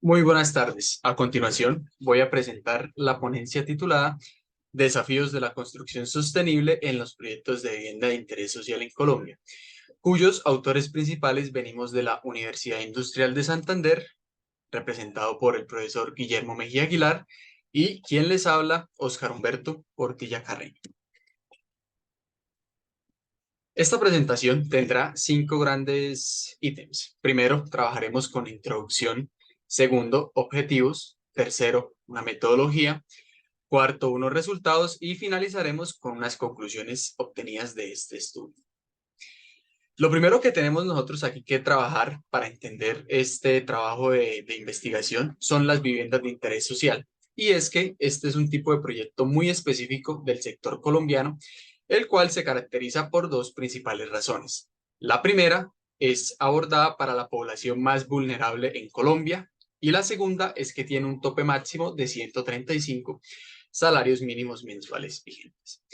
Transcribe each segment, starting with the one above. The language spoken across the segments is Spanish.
Muy buenas tardes. A continuación, voy a presentar la ponencia titulada Desafíos de la construcción sostenible en los proyectos de vivienda de interés social en Colombia, cuyos autores principales venimos de la Universidad Industrial de Santander, representado por el profesor Guillermo Mejía Aguilar, y quien les habla, Óscar Humberto Portilla Carreño. Esta presentación tendrá 5 grandes ítems. Primero, trabajaremos con introducción. Segundo, objetivos. Tercero, una metodología. Cuarto, unos resultados. Y finalizaremos con unas conclusiones obtenidas de este estudio. Lo primero que tenemos nosotros aquí que trabajar para entender este trabajo de investigación son las viviendas de interés social. Y es que este es un tipo de proyecto muy específico del sector colombiano, el cual se caracteriza por dos principales razones. La primera es abordada para la población más vulnerable en Colombia y la segunda es que tiene un tope máximo de 135 salarios mínimos mensuales vigentes.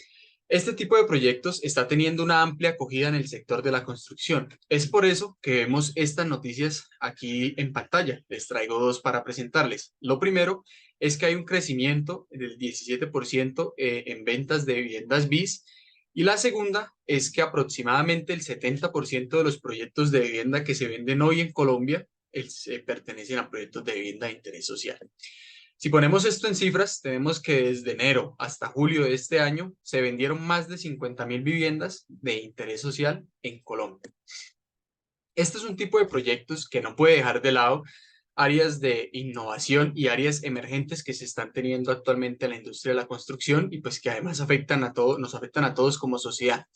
Este tipo de proyectos está teniendo una amplia acogida en el sector de la construcción. Es por eso que vemos estas noticias aquí en pantalla. Les traigo dos para presentarles. Lo primero es que hay un crecimiento del 17% en ventas de viviendas BIS y la segunda es que aproximadamente el 70% de los proyectos de vivienda que se venden hoy en Colombia pertenecen a proyectos de vivienda de interés social. Si ponemos esto en cifras, tenemos que desde enero hasta julio de este año se vendieron más de 50.000 viviendas de interés social en Colombia. Este es un tipo de proyectos que no puede dejar de lado áreas de innovación y áreas emergentes que se están teniendo actualmente en la industria de la construcción y pues que además nos afectan a todos como sociedad.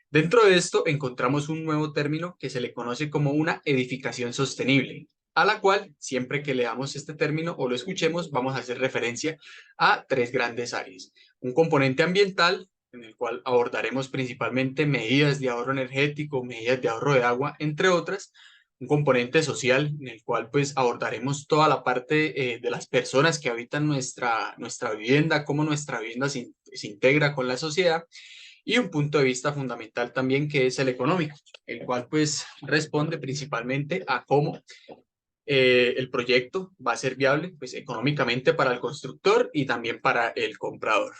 Dentro de esto encontramos un nuevo término que se le conoce como una edificación sostenible, a la cual siempre que leamos este término o lo escuchemos vamos a hacer referencia a tres grandes áreas. Un componente ambiental, en el cual abordaremos principalmente medidas de ahorro energético, medidas de ahorro de agua, entre otras. Un componente social, en el cual pues abordaremos toda la parte de las personas que habitan nuestra vivienda, cómo nuestra vivienda se integra con la sociedad y un punto de vista fundamental también que es el económico, el cual pues responde principalmente a cómo el proyecto va a ser viable pues económicamente para el constructor y también para el comprador.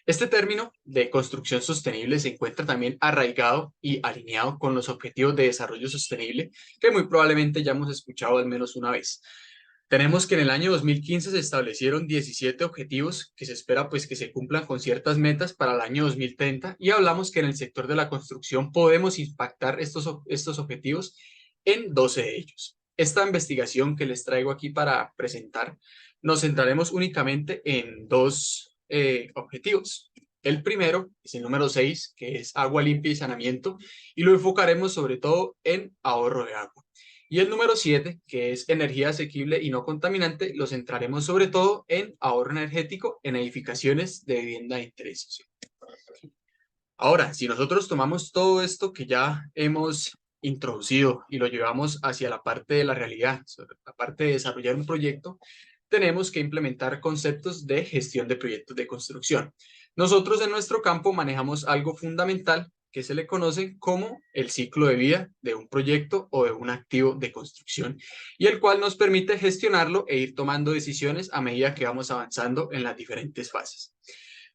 Este término de construcción sostenible se encuentra también arraigado y alineado con los objetivos de desarrollo sostenible que muy probablemente ya hemos escuchado al menos una vez. Tenemos que en el año 2015 se establecieron 17 objetivos que se espera pues que se cumplan con ciertas metas para el año 2030 y hablamos que en el sector de la construcción podemos impactar estos objetivos en 12 de ellos. Esta investigación que les traigo aquí para presentar nos centraremos únicamente en dos objetivos. El primero es el número 6, que es agua limpia y saneamiento, y lo enfocaremos sobre todo en ahorro de agua. Y el número 7, que es energía asequible y no contaminante, lo centraremos sobre todo en ahorro energético en edificaciones de vivienda de interés social. Ahora, si nosotros tomamos todo esto que ya hemos introducido y lo llevamos hacia la parte de la realidad, sobre la parte de desarrollar un proyecto, tenemos que implementar conceptos de gestión de proyectos de construcción. Nosotros en nuestro campo manejamos algo fundamental que se le conoce como el ciclo de vida de un proyecto o de un activo de construcción y el cual nos permite gestionarlo e ir tomando decisiones a medida que vamos avanzando en las diferentes fases.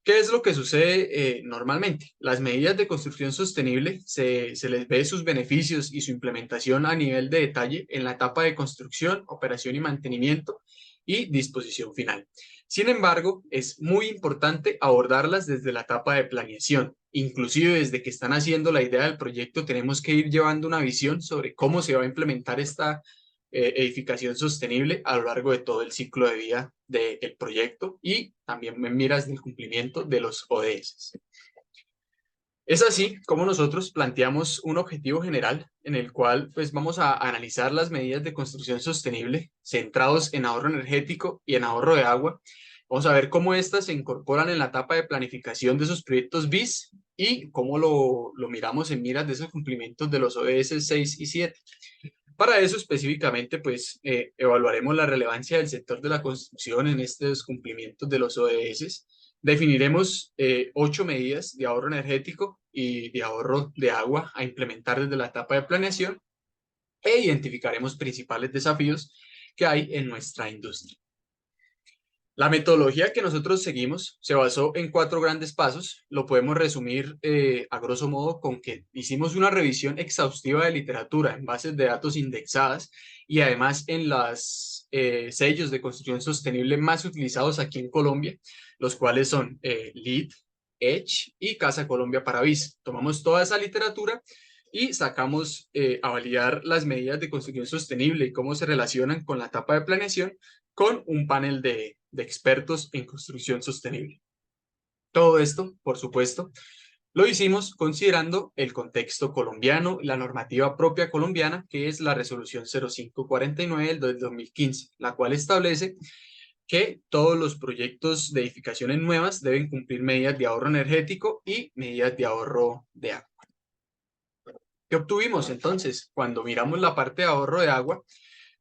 ¿Qué es lo que sucede normalmente? Las medidas de construcción sostenible se les ve sus beneficios y su implementación a nivel de detalle en la etapa de construcción, operación y mantenimiento y disposición final. Sin embargo, es muy importante abordarlas desde la etapa de planeación. Inclusive desde que están haciendo la idea del proyecto, tenemos que ir llevando una visión sobre cómo se va a implementar esta edificación sostenible a lo largo de todo el ciclo de vida del proyecto y también en miras del cumplimiento de los ODS. Es así como nosotros planteamos un objetivo general en el cual pues vamos a analizar las medidas de construcción sostenible centrados en ahorro energético y en ahorro de agua. Vamos a ver cómo estas se incorporan en la etapa de planificación de esos proyectos BIS y cómo lo miramos en miras de esos cumplimientos de los ODS 6 y 7. Para eso específicamente, pues evaluaremos la relevancia del sector de la construcción en estos cumplimientos de los ODS. Definiremos 8 medidas de ahorro energético y de ahorro de agua a implementar desde la etapa de planeación. e identificaremos principales desafíos que hay en nuestra industria. La metodología que nosotros seguimos se basó en 4 grandes pasos. Lo podemos resumir a grosso modo con que hicimos una revisión exhaustiva de literatura en bases de datos indexadas y además en los sellos de construcción sostenible más utilizados aquí en Colombia, los cuales son LEED, EDGE y Casa Colombia Parabis. Tomamos toda esa literatura y sacamos a validar las medidas de construcción sostenible y cómo se relacionan con la etapa de planeación con un panel de expertos en construcción sostenible. Todo esto, por supuesto, lo hicimos considerando el contexto colombiano y la normativa propia colombiana, que es la resolución 0549 del 2015, la cual establece que todos los proyectos de edificaciones nuevas deben cumplir medidas de ahorro energético y medidas de ahorro de agua. ¿Qué obtuvimos entonces? Cuando miramos la parte de ahorro de agua,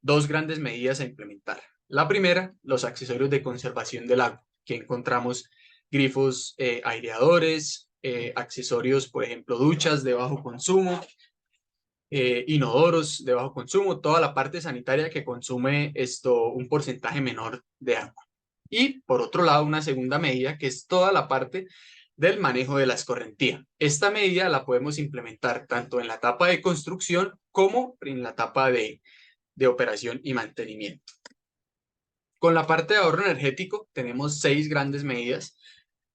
2 grandes medidas a implementar. La primera, los accesorios de conservación del agua, que encontramos grifos aireadores, accesorios, por ejemplo, duchas de bajo consumo, inodoros de bajo consumo, toda la parte sanitaria que consume un porcentaje menor de agua. Y por otro lado, una segunda medida que es toda la parte del manejo de la escorrentía. Esta medida la podemos implementar tanto en la etapa de construcción como en la etapa de operación y mantenimiento. Con la parte de ahorro energético tenemos 6 grandes medidas.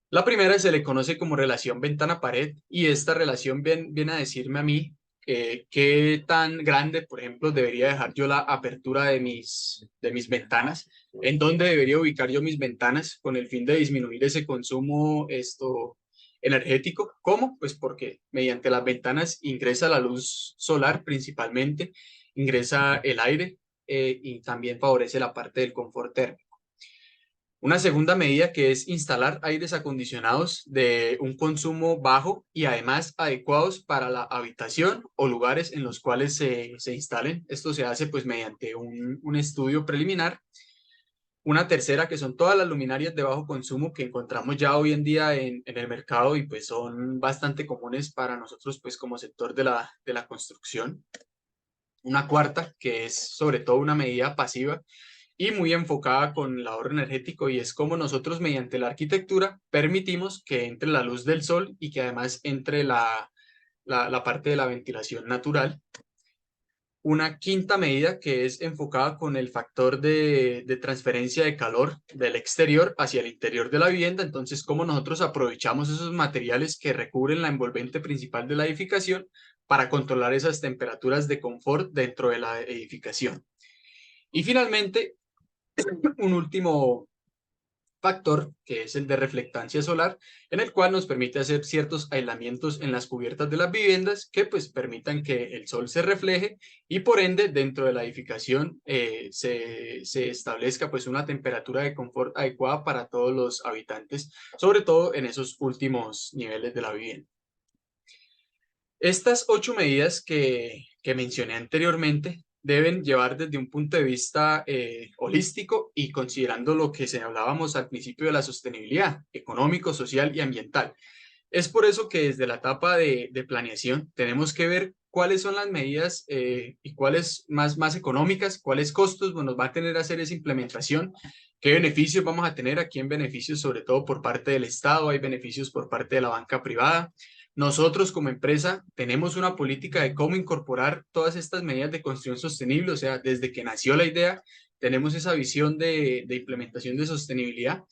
La primera se le conoce como relación ventana-pared y esta relación viene a decirme a mí qué tan grande, por ejemplo, debería dejar yo la apertura de mis ventanas, en dónde debería ubicar yo mis ventanas con el fin de disminuir ese consumo energético. ¿Cómo? Pues porque mediante las ventanas ingresa la luz solar principalmente, ingresa el aire y también favorece la parte del confort térmico. Una segunda medida que es instalar aires acondicionados de un consumo bajo y además adecuados para la habitación o lugares en los cuales se instalen. Esto se hace pues mediante un estudio preliminar. Una tercera que son todas las luminarias de bajo consumo que encontramos ya hoy en día en el mercado y pues son bastante comunes para nosotros pues como sector de la construcción. Una cuarta que es sobre todo una medida pasiva y muy enfocada con el ahorro energético y es como nosotros mediante la arquitectura permitimos que entre la luz del sol y que además entre la parte de la ventilación natural. Una quinta medida que es enfocada con el factor de transferencia de calor del exterior hacia el interior de la vivienda. Entonces, cómo nosotros aprovechamos esos materiales que recubren la envolvente principal de la edificación para controlar esas temperaturas de confort dentro de la edificación. Y finalmente, un último factor, que es el de reflectancia solar, en el cual nos permite hacer ciertos aislamientos en las cubiertas de las viviendas que pues permitan que el sol se refleje y por ende dentro de la edificación se establezca pues una temperatura de confort adecuada para todos los habitantes, sobre todo en esos últimos niveles de la vivienda. Estas 8 medidas que mencioné anteriormente deben llevar desde un punto de vista holístico y considerando lo que se hablábamos al principio de la sostenibilidad económico, social y ambiental. Es por eso que desde la etapa de planeación tenemos que ver cuáles son las medidas y cuáles más económicas, cuáles costos nos va a tener hacer esa implementación, qué beneficios vamos a tener, aquí en beneficios sobre todo por parte del Estado, hay beneficios por parte de la banca privada. Nosotros como empresa tenemos una política de cómo incorporar todas estas medidas de construcción sostenible, o sea, desde que nació la idea, tenemos esa visión de implementación de sostenibilidad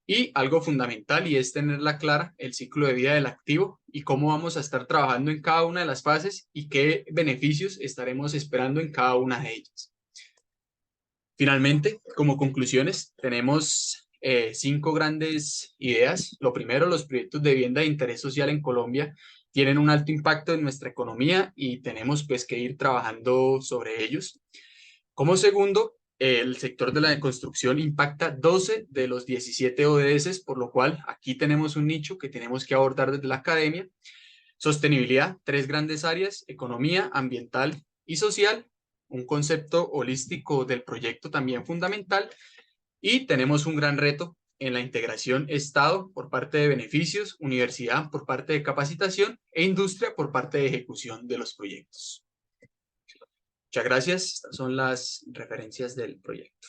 y algo fundamental y es tenerla clara el ciclo de vida del activo y cómo vamos a estar trabajando en cada una de las fases y qué beneficios estaremos esperando en cada una de ellas. Finalmente, como conclusiones, tenemos 5 grandes ideas. Lo primero, los proyectos de vivienda de interés social en Colombia tienen un alto impacto en nuestra economía y tenemos pues que ir trabajando sobre ellos. Como segundo, el sector de la construcción impacta 12 de los 17 ODS, por lo cual aquí tenemos un nicho que tenemos que abordar desde la academia. Sostenibilidad, 3 grandes áreas, economía, ambiental y social, un concepto holístico del proyecto también fundamental y tenemos un gran reto en la integración Estado por parte de beneficios, universidad por parte de capacitación e industria por parte de ejecución de los proyectos. Muchas gracias. Estas son las referencias del proyecto.